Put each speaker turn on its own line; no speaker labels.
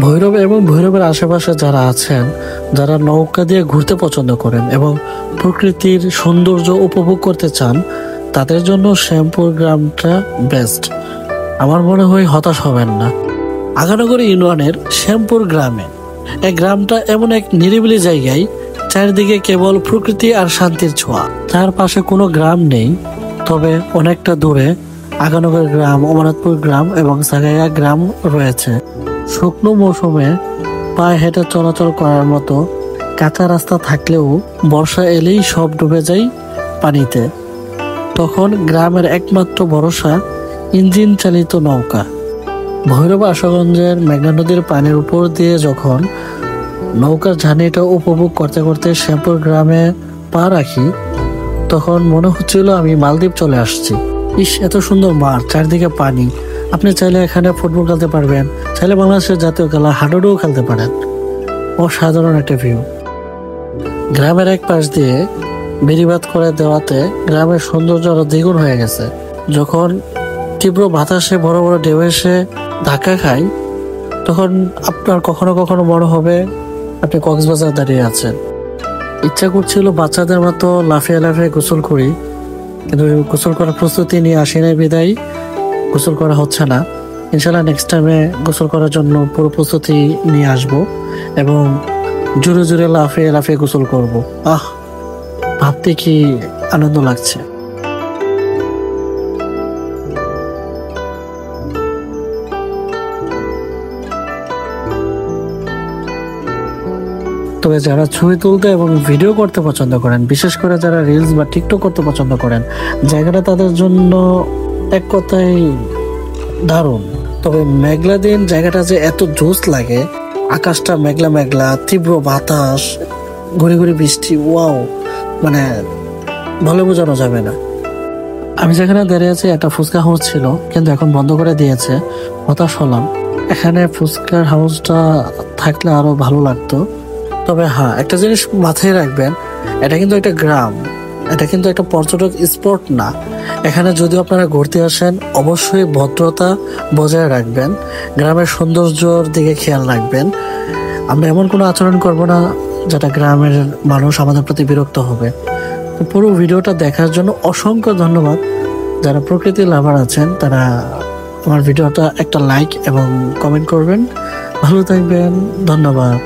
ভৈরব এবং ভৈরবের আশেপাশে যারা আছেন, যারা নৌকা দিয়ে ঘুরতে পছন্দ করেন এবং প্রকৃতির সৌন্দর্য উপভোগ করতে চান, তাদের জন্য শ্যামপুর গ্রামটা বেস্ট। আমার মনে হয় হতাশ হবেন না। আগানগর ইউনিয়নের শ্যামপুর গ্রামে, এই গ্রামটা এমন এক নিরিবিলি জায়গায়, চারিদিকে কেবল প্রকৃতি আর শান্তির ছোঁয়া। তার পাশে কোনো গ্রাম নেই, তবে অনেকটা দূরে আগানগর গ্রাম, অমরনাথপুর গ্রাম এবং সাগাইয়া গ্রাম রয়েছে। শুকনো মৌসুমে পায়ে হেঁটে চলাচল করার মতো কাঁচা রাস্তা থাকলেও বর্ষা এলেই সব ডুবে যায় পানিতে। তখন গ্রামের একমাত্র ভরসা ইঞ্জিন চালিত নৌকা। ভৈরব আশুগঞ্জের মেঘনা নদীর পানির উপর দিয়ে যখন নৌকার ঝানিটা উপভোগ করতে করতে শ্যামপুর গ্রামে পা রাখি, তখন মনে হচ্ছিল আমি মালদ্বীপ চলে আসছি। ইস, এত সুন্দর মাঠ, চারদিকে পানি। আপনি চাইলে এখানে ফুটবল খেলতে পারবেন, চাইলে বাংলাদেশের জাতীয় খেলা হাডুডুও খেলতে পারেন। অসাধারণ একটা ভিউ। গ্রামের এক পাশ দিয়ে বেড়িবাঁধ করে দেওয়াতে গ্রামের সৌন্দর্য আরো দ্বিগুণ হয়ে গেছে। যখন তীব্র বাতাসে বড় বড় ঢেউ এসে ধাক্কা খায়, তখন আপনার কখনো কখনো মনে হবে আপনি কক্সবাজার দাঁড়িয়ে আছেন। ইচ্ছা করছিল বাচ্চাদের মতো লাফিয়ে লাফিয়ে গোসল করি, কিন্তু গোসল করার প্রস্তুতি নিয়ে আসি নাই বিদায় গোসল করা হচ্ছে না। ইনশাল্লাহ নেক্সট টাইমে গোসল করার জন্য পুরো প্রস্তুতি নিয়ে আসব এবং জোরে জোরে লাফিয়ে লাফিয়ে গোসল করব। ভাবতে কি আনন্দ লাগছে। তবে যারা ছবি তুলতে এবং ভিডিও করতে পছন্দ করেন, বিশেষ করে যারা রিলস বা টিকটক করতে পছন্দ করেন, জায়গাটা তাদের জন্য এক কথায় দারুণ। তবে মেঘলা দিন জায়গাটা যে এত জোস লাগে, আকাশটা মেঘলা মেঘলা, তীব্র বাতাস, ঘুরি ঘুরি বৃষ্টি, ওয়াও, মানে ভালো বোঝানো যাবে না। আমি যেখানে দাঁড়িয়ে আছি একটা ফুচকা হাউস ছিল, কিন্তু এখন বন্ধ করে দিয়েছে। হতাশ হলাম। এখানে ফুচকার হাউসটা থাকলে আরো ভালো লাগতো। তবে হ্যাঁ, একটা জিনিস মাথায় রাখবেন, এটা কিন্তু একটা গ্রাম, এটা কিন্তু একটা পর্যটক স্পট না। এখানে যদি আপনারা ঘুরতে আসেন, অবশ্যই ভদ্রতা বজায় রাখবেন, গ্রামের সৌন্দর্যর দিকে খেয়াল রাখবেন। আমরা এমন কোনো আচরণ করব না যেটা গ্রামের মানুষ আমাদের প্রতি বিরক্ত হবে। তো পুরো ভিডিওটা দেখার জন্য অসংখ্য ধন্যবাদ। যারা প্রকৃতি লাভার আছেন, তারা আমার ভিডিওটা একটা লাইক এবং কমেন্ট করবেন। ভালো থাকবেন, ধন্যবাদ।